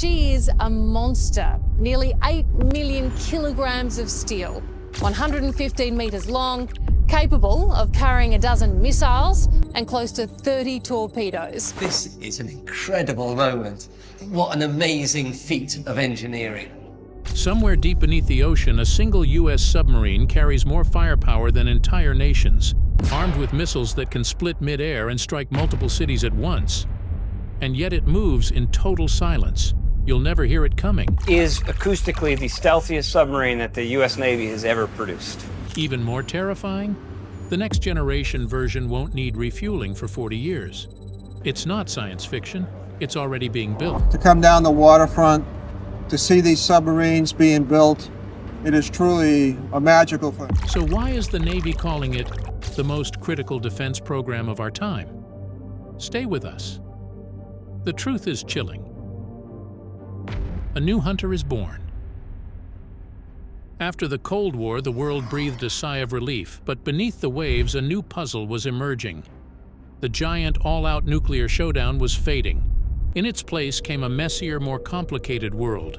She is a monster, nearly 8 million kilograms of steel, 115 metres long, capable of carrying a dozen missiles and close to 30 torpedoes. This is an incredible moment. What an amazing feat of engineering. Somewhere deep beneath the ocean, a single U.S. submarine carries more firepower than entire nations, armed with missiles that can split mid-air and strike multiple cities at once. And yet it moves in total silence. You'll never hear it coming. Is acoustically the stealthiest submarine that the U.S. Navy has ever produced. Even more terrifying? The next generation version won't need refueling for 40 years. It's not science fiction. It's already being built. To come down the waterfront, to see these submarines being built, it is truly a magical thing. So why is the Navy calling it the most critical defense program of our time? Stay with us. The truth is chilling. A new hunter is born. After the Cold War, the world breathed a sigh of relief, but beneath the waves, a new puzzle was emerging. The giant all-out nuclear showdown was fading. In its place came a messier, more complicated world.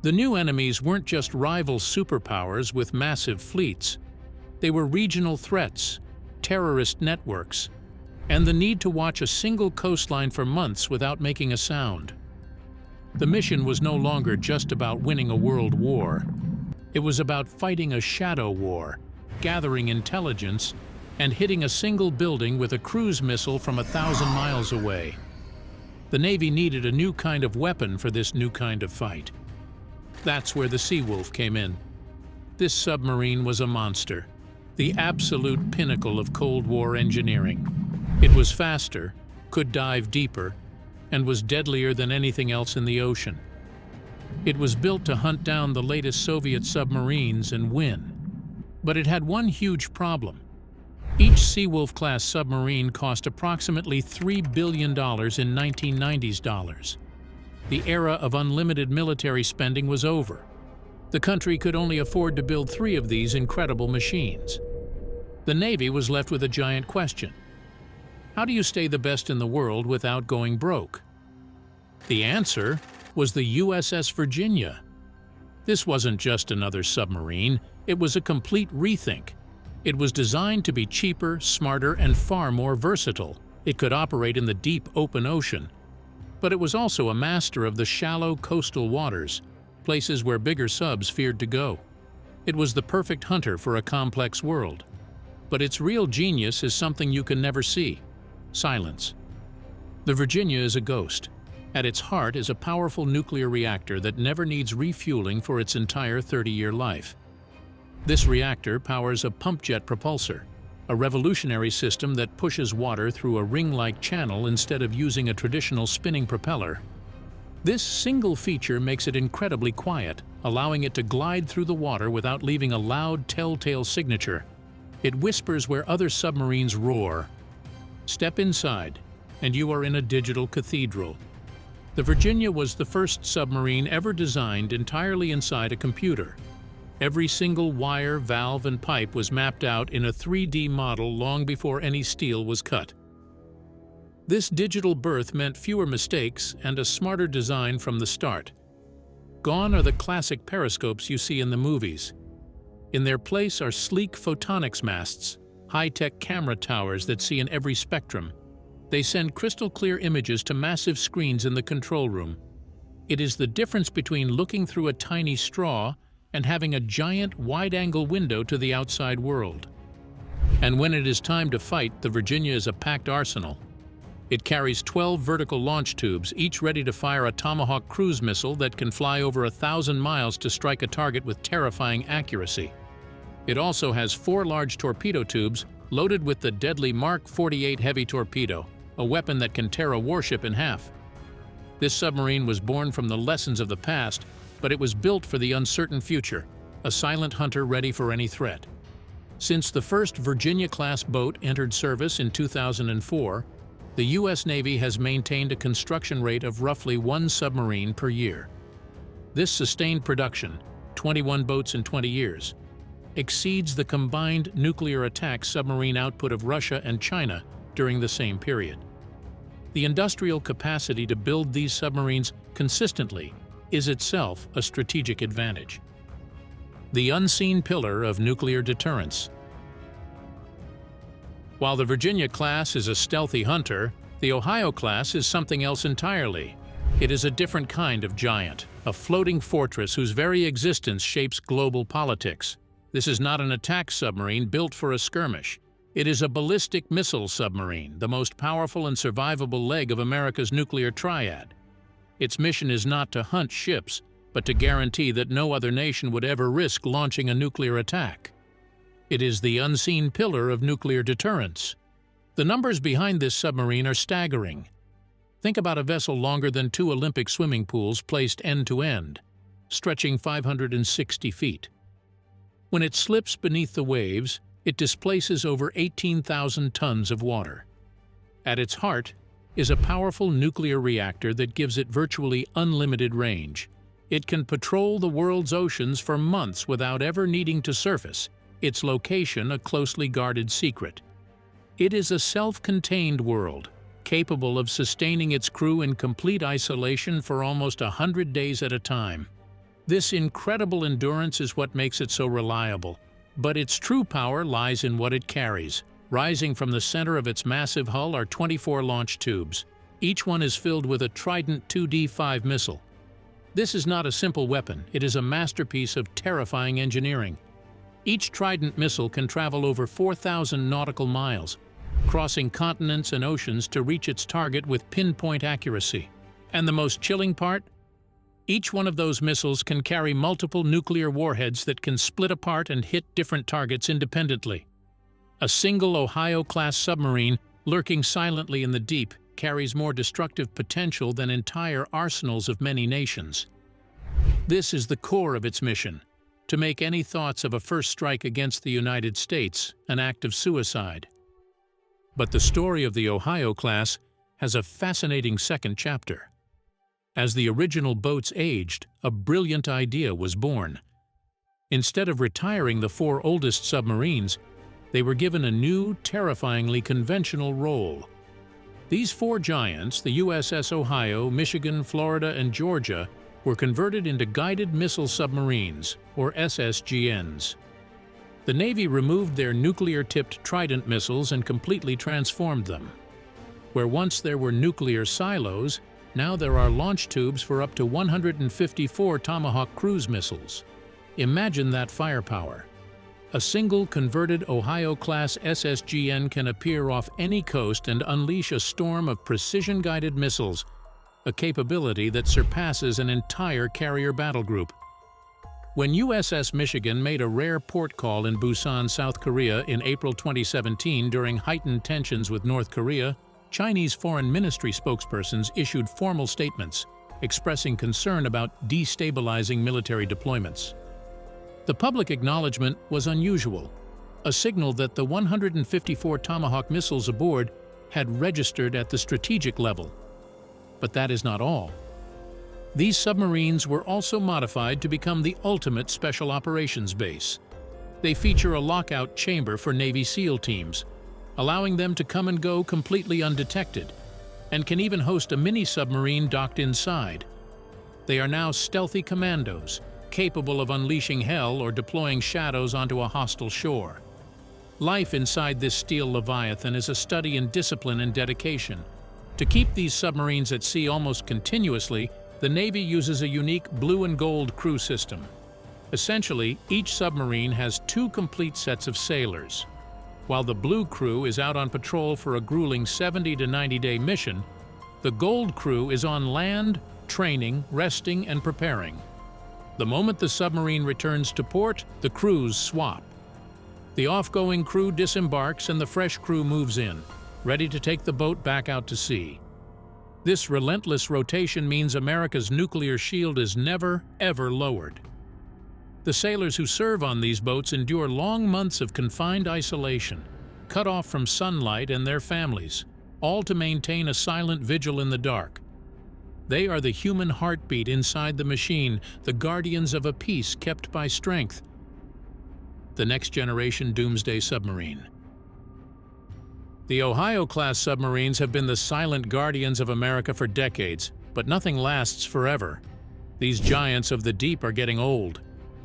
The new enemies weren't just rival superpowers with massive fleets. They were regional threats, terrorist networks, and the need to watch a single coastline for months without making a sound. The mission was no longer just about winning a world war. It was about fighting a shadow war, gathering intelligence, and hitting a single building with a cruise missile from 1,000 miles away. The Navy needed a new kind of weapon for this new kind of fight. That's where the Seawolf came in. This submarine was a monster, the absolute pinnacle of Cold War engineering. It was faster, could dive deeper, and was deadlier than anything else in the ocean. It was built to hunt down the latest Soviet submarines and win. But it had one huge problem. Each Seawolf-class submarine cost approximately $3 billion in 1990s dollars. The era of unlimited military spending was over. The country could only afford to build 3 of these incredible machines. The Navy was left with a giant question. How do you stay the best in the world without going broke? The answer was the USS Virginia. This wasn't just another submarine, it was a complete rethink. It was designed to be cheaper, smarter, and far more versatile. It could operate in the deep open ocean. But it was also a master of the shallow coastal waters, places where bigger subs feared to go. It was the perfect hunter for a complex world. But its real genius is something you can never see: silence. The Virginia is a ghost. At its heart is a powerful nuclear reactor that never needs refueling for its entire 30-year life. This reactor powers a pump-jet propulsor, a revolutionary system that pushes water through a ring-like channel instead of using a traditional spinning propeller. This single feature makes it incredibly quiet, allowing it to glide through the water without leaving a loud, telltale signature. It whispers where other submarines roar. Step inside, and you are in a digital cathedral. The Virginia was the first submarine ever designed entirely inside a computer. Every single wire, valve, and pipe was mapped out in a 3D model long before any steel was cut. This digital birth meant fewer mistakes and a smarter design from the start. Gone are the classic periscopes you see in the movies. In their place are sleek photonics masts, high-tech camera towers that see in every spectrum. They send crystal-clear images to massive screens in the control room. It is the difference between looking through a tiny straw and having a giant, wide-angle window to the outside world. And when it is time to fight, the Virginia is a packed arsenal. It carries 12 vertical launch tubes, each ready to fire a Tomahawk cruise missile that can fly over 1,000 miles to strike a target with terrifying accuracy. It also has 4 large torpedo tubes loaded with the deadly Mark 48 heavy torpedo, a weapon that can tear a warship in half. This submarine was born from the lessons of the past, but it was built for the uncertain future, a silent hunter ready for any threat. Since the first Virginia-class boat entered service in 2004, the U.S. Navy has maintained a construction rate of roughly 1 submarine per year. This sustained production, 21 boats in 20 years, exceeds the combined nuclear attack submarine output of Russia and China during the same period. The industrial capacity to build these submarines consistently, is itself a strategic advantage. The unseen pillar of nuclear deterrence. While the Virginia-class is a stealthy hunter, the Ohio-class is something else entirely. It is a different kind of giant, a floating fortress whose very existence shapes global politics. This is not an attack submarine built for a skirmish. It is a ballistic missile submarine, the most powerful and survivable leg of America's nuclear triad. Its mission is not to hunt ships, but to guarantee that no other nation would ever risk launching a nuclear attack. It is the unseen pillar of nuclear deterrence. The numbers behind this submarine are staggering. Think about a vessel longer than 2 Olympic swimming pools placed end to end, stretching 560 feet. When it slips beneath the waves, it displaces over 18,000 tons of water. At its heart is a powerful nuclear reactor that gives it virtually unlimited range. It can patrol the world's oceans for months without ever needing to surface, its location a closely guarded secret. It is a self-contained world, capable of sustaining its crew in complete isolation for almost 100 days at a time. This incredible endurance is what makes it so reliable, but its true power lies in what it carries. Rising from the center of its massive hull are 24 launch tubes. Each one is filled with a Trident 2D5 missile. This is not a simple weapon, it is a masterpiece of terrifying engineering. Each Trident missile can travel over 4,000 nautical miles, crossing continents and oceans to reach its target with pinpoint accuracy. And the most chilling part? Each one of those missiles can carry multiple nuclear warheads that can split apart and hit different targets independently. A single Ohio-class submarine, lurking silently in the deep, carries more destructive potential than entire arsenals of many nations. This is the core of its mission, to make any thoughts of a first strike against the United States an act of suicide. But the story of the Ohio-class has a fascinating second chapter. As the original boats aged, a brilliant idea was born. Instead of retiring the 4 oldest submarines, they were given a new, terrifyingly conventional role. These 4 giants, the USS Ohio, Michigan, Florida, and Georgia, were converted into guided missile submarines, or SSGNs. The Navy removed their nuclear-tipped Trident missiles and completely transformed them. Where once there were nuclear silos, now there are launch tubes for up to 154 Tomahawk cruise missiles. Imagine that firepower. A single converted Ohio-class SSGN can appear off any coast and unleash a storm of precision-guided missiles, a capability that surpasses an entire carrier battle group. When USS Michigan made a rare port call in Busan, South Korea in April 2017 during heightened tensions with North Korea, Chinese Foreign Ministry spokespersons issued formal statements expressing concern about destabilizing military deployments. The public acknowledgement was unusual, a signal that the 154 Tomahawk missiles aboard had registered at the strategic level. But that is not all. These submarines were also modified to become the ultimate special operations base. They feature a lockout chamber for Navy SEAL teams, allowing them to come and go completely undetected, and can even host a mini-submarine docked inside. They are now stealthy commandos, capable of unleashing hell or deploying shadows onto a hostile shore. Life inside this steel leviathan is a study in discipline and dedication. To keep these submarines at sea almost continuously, the Navy uses a unique blue and gold crew system. Essentially, each submarine has 2 complete sets of sailors. While the blue crew is out on patrol for a grueling 70 to 90-day mission, the gold crew is on land, training, resting, and preparing. The moment the submarine returns to port, the crews swap. The off-going crew disembarks and the fresh crew moves in, ready to take the boat back out to sea. This relentless rotation means America's nuclear shield is never, ever lowered. The sailors who serve on these boats endure long months of confined isolation, cut off from sunlight and their families, all to maintain a silent vigil in the dark. They are the human heartbeat inside the machine, the guardians of a peace kept by strength. The next generation doomsday submarine. The Ohio-class submarines have been the silent guardians of America for decades, But nothing lasts forever. These giants of the deep are getting old.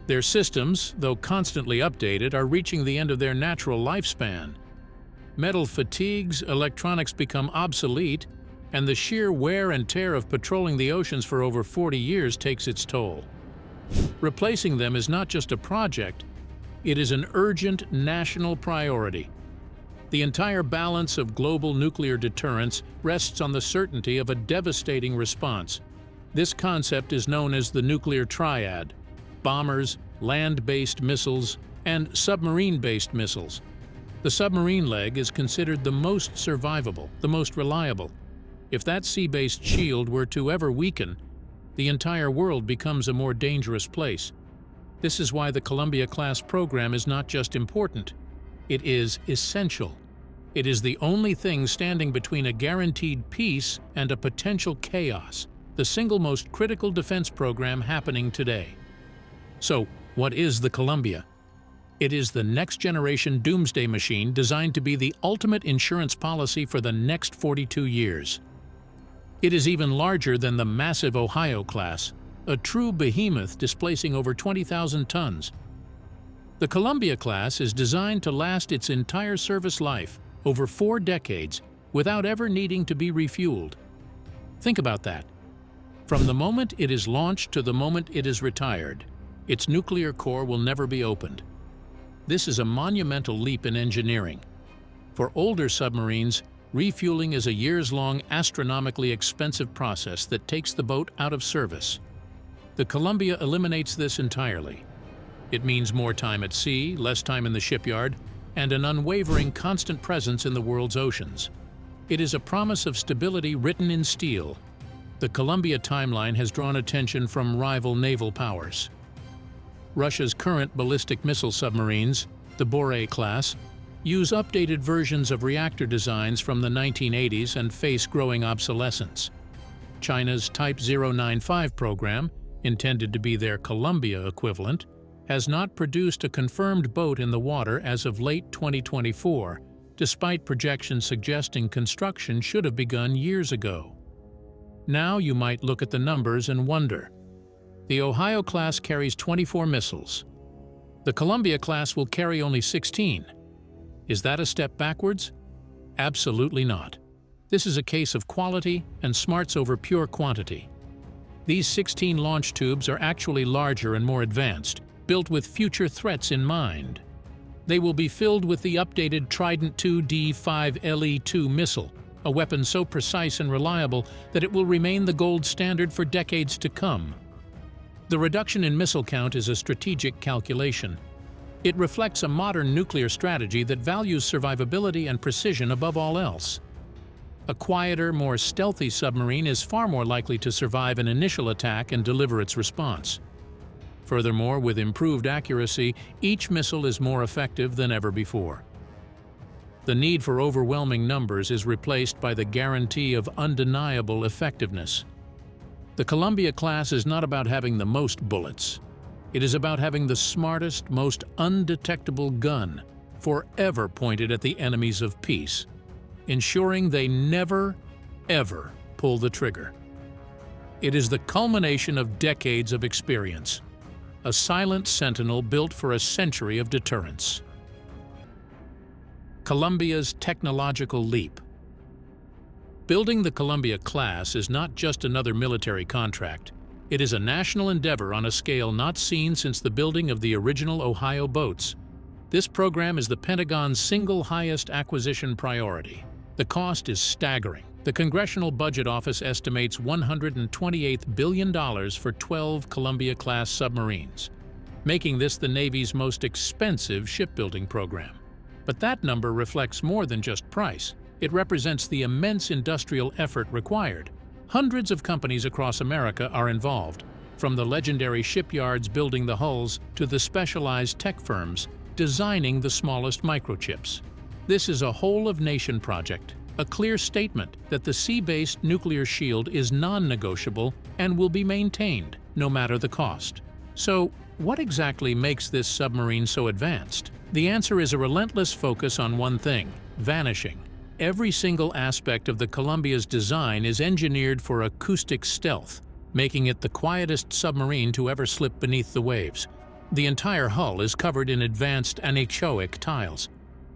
Their systems, though constantly updated, are reaching the end of their natural lifespan. Metal fatigues, electronics become obsolete, and the sheer wear and tear of patrolling the oceans for over 40 years takes its toll. Replacing them is not just a project, it is an urgent national priority. The entire balance of global nuclear deterrence rests on the certainty of a devastating response. This concept is known as the nuclear triad: bombers, land-based missiles, and submarine-based missiles. The submarine leg is considered the most survivable, the most reliable. If that sea-based shield were to ever weaken, the entire world becomes a more dangerous place. This is why the Columbia-class program is not just important, it is essential. It is the only thing standing between a guaranteed peace and a potential chaos, the single most critical defense program happening today. So, what is the Columbia? It is the next-generation doomsday machine designed to be the ultimate insurance policy for the next 42 years. It is even larger than the massive Ohio class, a true behemoth displacing over 20,000 tons. The Columbia class is designed to last its entire service life, over 4 decades, without ever needing to be refueled. Think about that. From the moment it is launched to the moment it is retired, its nuclear core will never be opened. This is a monumental leap in engineering. For older submarines, refueling is a years-long, astronomically expensive process that takes the boat out of service. The Columbia eliminates this entirely. It means more time at sea, less time in the shipyard, and an unwavering constant presence in the world's oceans. It is a promise of stability written in steel. The Columbia timeline has drawn attention from rival naval powers. Russia's current ballistic missile submarines, the Bore class, use updated versions of reactor designs from the 1980s and face growing obsolescence. China's Type 095 program, intended to be their Columbia equivalent, has not produced a confirmed boat in the water as of late 2024, despite projections suggesting construction should have begun years ago. Now you might look at the numbers and wonder. The Ohio class carries 24 missiles. The Columbia class will carry only 16. Is that a step backwards? Absolutely not. This is a case of quality and smarts over pure quantity. These 16 launch tubes are actually larger and more advanced, built with future threats in mind. They will be filled with the updated Trident II D5LE-2 missile, a weapon so precise and reliable that it will remain the gold standard for decades to come. The reduction in missile count is a strategic calculation. It reflects a modern nuclear strategy that values survivability and precision above all else. A quieter, more stealthy submarine is far more likely to survive an initial attack and deliver its response. Furthermore, with improved accuracy, each missile is more effective than ever before. The need for overwhelming numbers is replaced by the guarantee of undeniable effectiveness. The Columbia class is not about having the most bullets. It is about having the smartest, most undetectable gun, forever pointed at the enemies of peace, ensuring they never, ever pull the trigger. It is the culmination of decades of experience, a silent sentinel built for a century of deterrence. Columbia's technological leap. Building the Columbia class is not just another military contract. It is a national endeavor on a scale not seen since the building of the original Ohio boats. This program is the Pentagon's single highest acquisition priority. The cost is staggering. The Congressional Budget Office estimates $128 billion for 12 Columbia-class submarines, making this the Navy's most expensive shipbuilding program. But that number reflects more than just price. It represents the immense industrial effort required. Hundreds of companies across America are involved, from the legendary shipyards building the hulls to the specialized tech firms designing the smallest microchips. This is a whole-of-nation project, a clear statement that the sea-based nuclear shield is non-negotiable and will be maintained, no matter the cost. So, what exactly makes this submarine so advanced? The answer is a relentless focus on one thing: vanishing. Every single aspect of the Columbia's design is engineered for acoustic stealth, making it the quietest submarine to ever slip beneath the waves. The entire hull is covered in advanced anechoic tiles.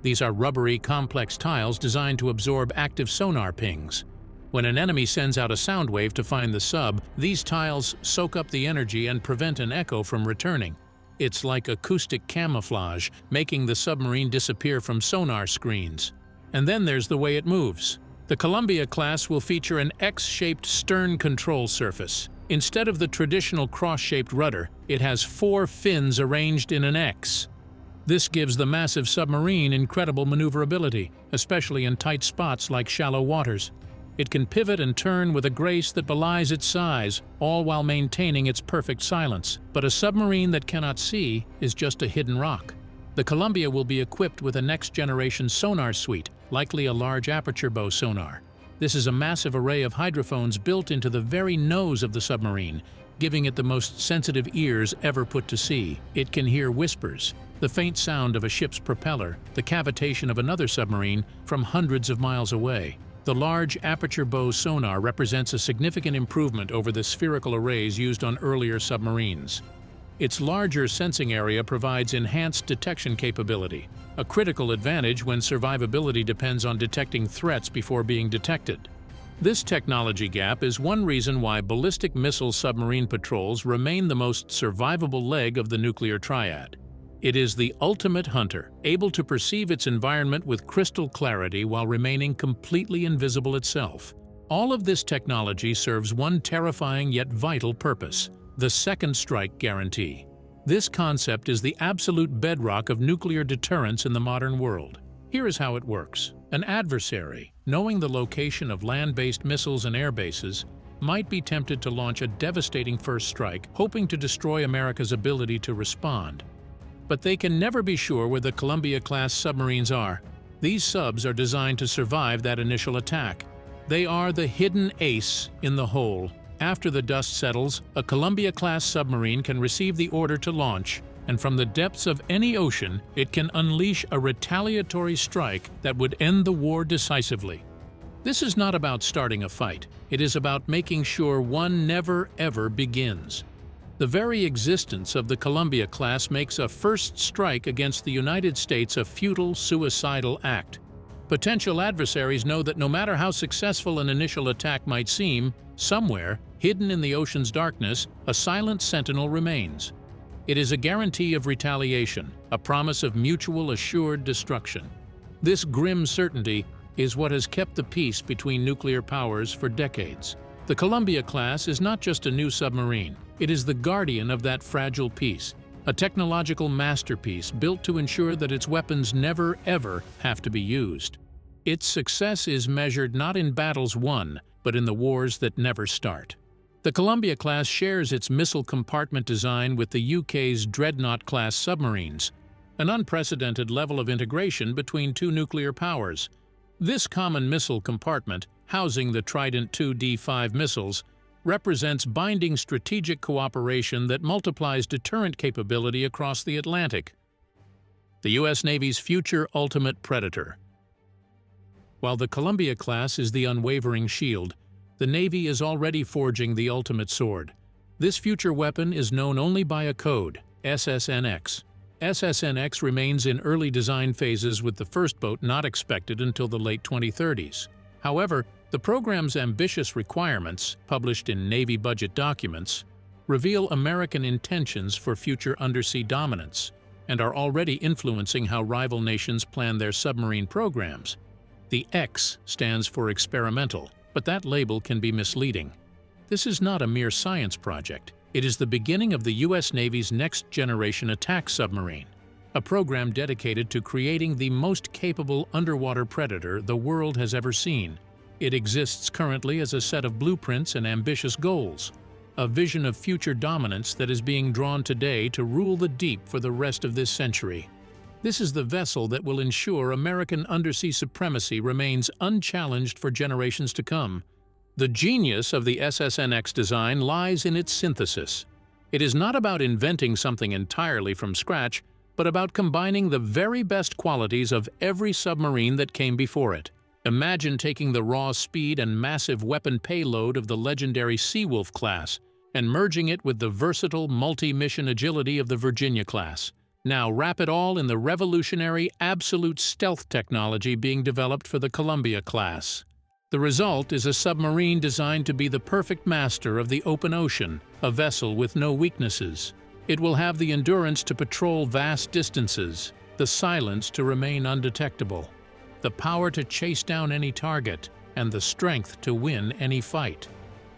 These are rubbery, complex tiles designed to absorb active sonar pings. When an enemy sends out a sound wave to find the sub, these tiles soak up the energy and prevent an echo from returning. It's like acoustic camouflage, making the submarine disappear from sonar screens. And then there's the way it moves. The Columbia class will feature an X-shaped stern control surface. Instead of the traditional cross-shaped rudder, it has 4 fins arranged in an X. This gives the massive submarine incredible maneuverability, especially in tight spots like shallow waters. It can pivot and turn with a grace that belies its size, all while maintaining its perfect silence. But a submarine that cannot see is just a hidden rock. The Columbia will be equipped with a next-generation sonar suite, likely a large aperture bow sonar. This is a massive array of hydrophones built into the very nose of the submarine, giving it the most sensitive ears ever put to sea. It can hear whispers, the faint sound of a ship's propeller, the cavitation of another submarine from hundreds of miles away. The large aperture bow sonar represents a significant improvement over the spherical arrays used on earlier submarines. Its larger sensing area provides enhanced detection capability, a critical advantage when survivability depends on detecting threats before being detected. This technology gap is one reason why ballistic missile submarine patrols remain the most survivable leg of the nuclear triad. It is the ultimate hunter, able to perceive its environment with crystal clarity while remaining completely invisible itself. All of this technology serves one terrifying yet vital purpose: the second strike guarantee. This concept is the absolute bedrock of nuclear deterrence in the modern world. Here is how it works. An adversary, knowing the location of land-based missiles and air bases, might be tempted to launch a devastating first strike, hoping to destroy America's ability to respond. But they can never be sure where the Columbia-class submarines are. These subs are designed to survive that initial attack. They are the hidden ace in the hole. After the dust settles, a Columbia-class submarine can receive the order to launch, and from the depths of any ocean, it can unleash a retaliatory strike that would end the war decisively. This is not about starting a fight. It is about making sure one never ever begins. The very existence of the Columbia class makes a first strike against the United States a futile, suicidal act. Potential adversaries know that no matter how successful an initial attack might seem, somewhere, hidden in the ocean's darkness, a silent sentinel remains. It is a guarantee of retaliation, a promise of mutual assured destruction. This grim certainty is what has kept the peace between nuclear powers for decades. The Columbia class is not just a new submarine. It is the guardian of that fragile peace, a technological masterpiece built to ensure that its weapons never, ever have to be used. Its success is measured not in battles won, but in the wars that never start. The Columbia class shares its missile compartment design with the UK's Dreadnought-class submarines, an unprecedented level of integration between two nuclear powers. This common missile compartment, housing the Trident II D5 missiles, represents binding strategic cooperation that multiplies deterrent capability across the Atlantic. The U.S. Navy's future ultimate predator. While the Columbia class is the unwavering shield, the Navy is already forging the ultimate sword. This future weapon is known only by a code, SSNX. SSNX remains in early design phases, with the first boat not expected until the late 2030s. However, the program's ambitious requirements, published in Navy budget documents, reveal American intentions for future undersea dominance and are already influencing how rival nations plan their submarine programs. The X stands for experimental, but that label can be misleading. This is not a mere science project. It is the beginning of the U.S. Navy's next-generation attack submarine, a program dedicated to creating the most capable underwater predator the world has ever seen. It exists currently as a set of blueprints and ambitious goals, a vision of future dominance that is being drawn today to rule the deep for the rest of this century. This is the vessel that will ensure American undersea supremacy remains unchallenged for generations to come. The genius of the SSNX design lies in its synthesis. It is not about inventing something entirely from scratch, but about combining the very best qualities of every submarine that came before it. Imagine taking the raw speed and massive weapon payload of the legendary Seawolf class and merging it with the versatile multi-mission agility of the Virginia class. Now wrap it all in the revolutionary absolute stealth technology being developed for the Columbia class. The result is a submarine designed to be the perfect master of the open ocean, a vessel with no weaknesses. It will have the endurance to patrol vast distances, the silence to remain undetectable, the power to chase down any target, and the strength to win any fight.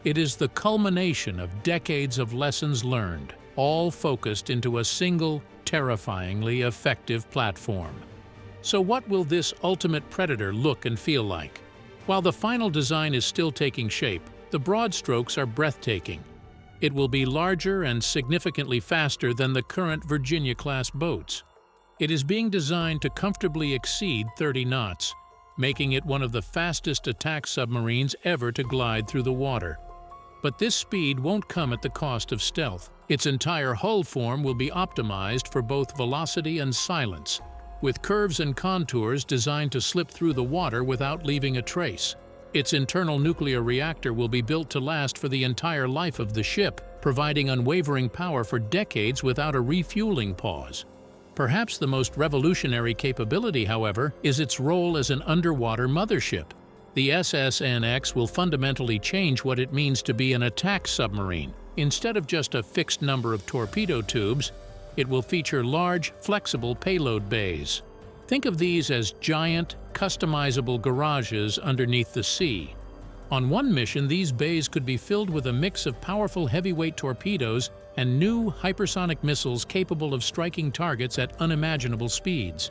It is the culmination of decades of lessons learned, all focused into a single, terrifyingly effective platform. So what will this ultimate predator look and feel like? While the final design is still taking shape, the broad strokes are breathtaking. It will be larger and significantly faster than the current Virginia-class boats. It is being designed to comfortably exceed 30 knots, making it one of the fastest attack submarines ever to glide through the water. But this speed won't come at the cost of stealth. Its entire hull form will be optimized for both velocity and silence, with curves and contours designed to slip through the water without leaving a trace. Its internal nuclear reactor will be built to last for the entire life of the ship, providing unwavering power for decades without a refueling pause. Perhaps the most revolutionary capability, however, is its role as an underwater mothership. The SSNX will fundamentally change what it means to be an attack submarine. Instead of just a fixed number of torpedo tubes, it will feature large, flexible payload bays. Think of these as giant, customizable garages underneath the sea. On one mission, these bays could be filled with a mix of powerful heavyweight torpedoes and new hypersonic missiles capable of striking targets at unimaginable speeds.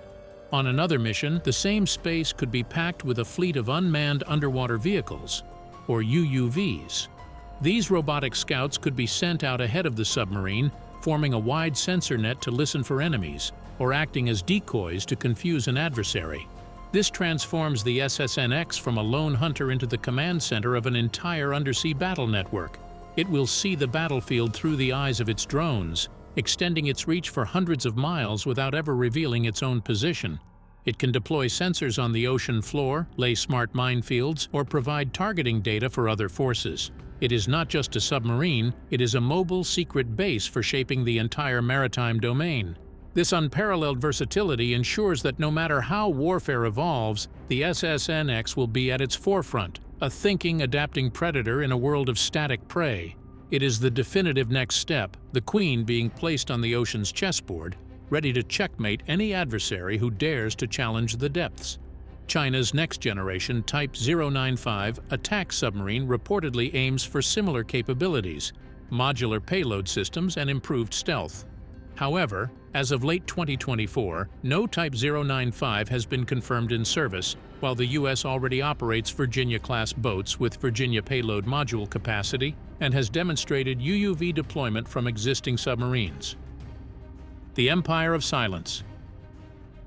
On another mission, the same space could be packed with a fleet of unmanned underwater vehicles, or UUVs. These robotic scouts could be sent out ahead of the submarine, forming a wide sensor net to listen for enemies, or acting as decoys to confuse an adversary. This transforms the SSNX from a lone hunter into the command center of an entire undersea battle network. It will see the battlefield through the eyes of its drones, extending its reach for hundreds of miles without ever revealing its own position. It can deploy sensors on the ocean floor, lay smart minefields, or provide targeting data for other forces. It is not just a submarine, it is a mobile secret base for shaping the entire maritime domain. This unparalleled versatility ensures that no matter how warfare evolves, the SSNX will be at its forefront, a thinking, adapting predator in a world of static prey. It is the definitive next step, the queen being placed on the ocean's chessboard, ready to checkmate any adversary who dares to challenge the depths. China's next-generation Type 095 attack submarine reportedly aims for similar capabilities, modular payload systems, and improved stealth. However, as of late 2024, no Type 095 has been confirmed in service, while the U.S. already operates Virginia-class boats with Virginia payload module capacity and has demonstrated UUV deployment from existing submarines. The Empire of Silence.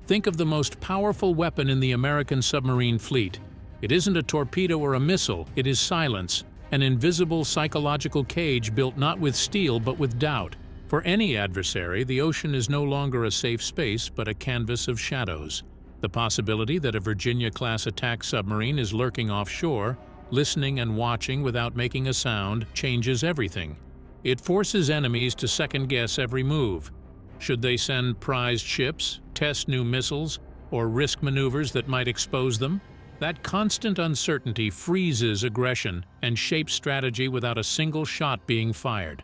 Think of the most powerful weapon in the American submarine fleet. It isn't a torpedo or a missile, it is silence, an invisible psychological cage built not with steel but with doubt. For any adversary, the ocean is no longer a safe space but a canvas of shadows. The possibility that a Virginia-class attack submarine is lurking offshore, listening and watching without making a sound, changes everything. It forces enemies to second-guess every move. Should they send prized ships, test new missiles, or risk maneuvers that might expose them? That constant uncertainty freezes aggression and shapes strategy without a single shot being fired.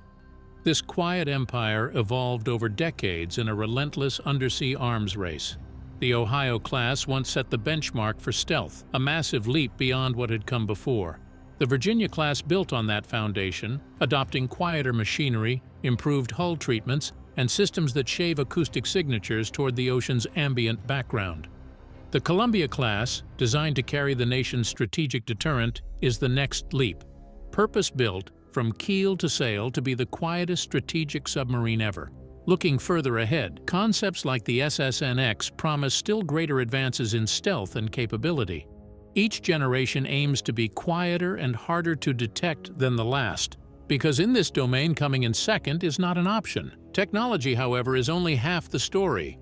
This quiet empire evolved over decades in a relentless undersea arms race. The Ohio class once set the benchmark for stealth, a massive leap beyond what had come before. The Virginia class built on that foundation, adopting quieter machinery, improved hull treatments, and systems that shave acoustic signatures toward the ocean's ambient background. The Columbia class, designed to carry the nation's strategic deterrent, is the next leap. Purpose-built, from keel to sail, to be the quietest strategic submarine ever. Looking further ahead, concepts like the SSNX promise still greater advances in stealth and capability. Each generation aims to be quieter and harder to detect than the last, because in this domain coming in second is not an option. Technology, however, is only half the story.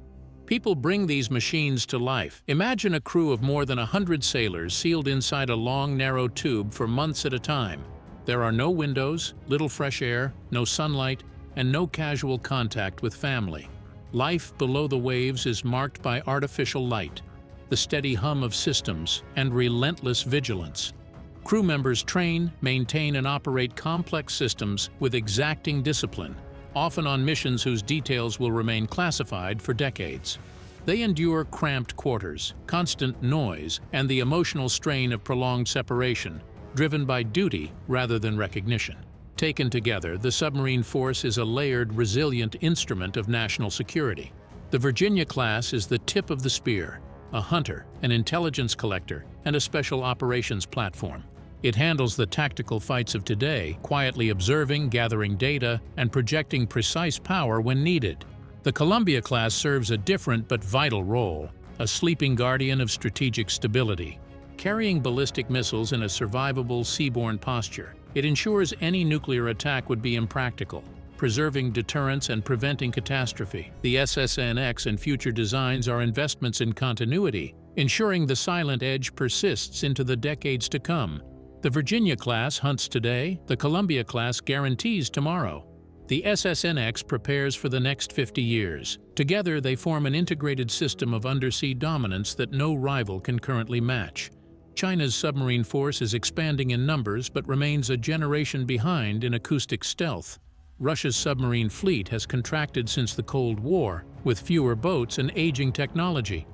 People bring these machines to life. Imagine a crew of more than 100 sailors sealed inside a long, narrow tube for months at a time. There are no windows, little fresh air, no sunlight, and no casual contact with family. Life below the waves is marked by artificial light, the steady hum of systems, and relentless vigilance. Crew members train, maintain, and operate complex systems with exacting discipline, often on missions whose details will remain classified for decades. They endure cramped quarters, constant noise, and the emotional strain of prolonged separation, driven by duty rather than recognition. Taken together, the submarine force is a layered, resilient instrument of national security. The Virginia class is the tip of the spear, a hunter, an intelligence collector, and a special operations platform. It handles the tactical fights of today, quietly observing, gathering data, and projecting precise power when needed. The Columbia class serves a different but vital role, a sleeping guardian of strategic stability. Carrying ballistic missiles in a survivable seaborne posture, it ensures any nuclear attack would be impractical, preserving deterrence and preventing catastrophe. The SSNX and future designs are investments in continuity, ensuring the silent edge persists into the decades to come. The Virginia class hunts today, the Columbia class guarantees tomorrow. The SSNX prepares for the next 50 years. Together, they form an integrated system of undersea dominance that no rival can currently match. China's submarine force is expanding in numbers but remains a generation behind in acoustic stealth. Russia's submarine fleet has contracted since the Cold War, with fewer boats and aging technology.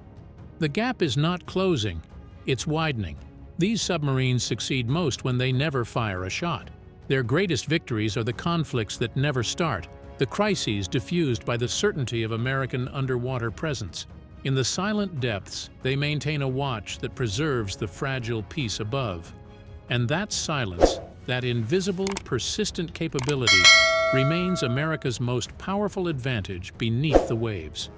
The gap is not closing, it's widening. These submarines succeed most when they never fire a shot. Their greatest victories are the conflicts that never start, the crises diffused by the certainty of American underwater presence. In the silent depths, they maintain a watch that preserves the fragile peace above. And that silence, that invisible, persistent capability, remains America's most powerful advantage beneath the waves.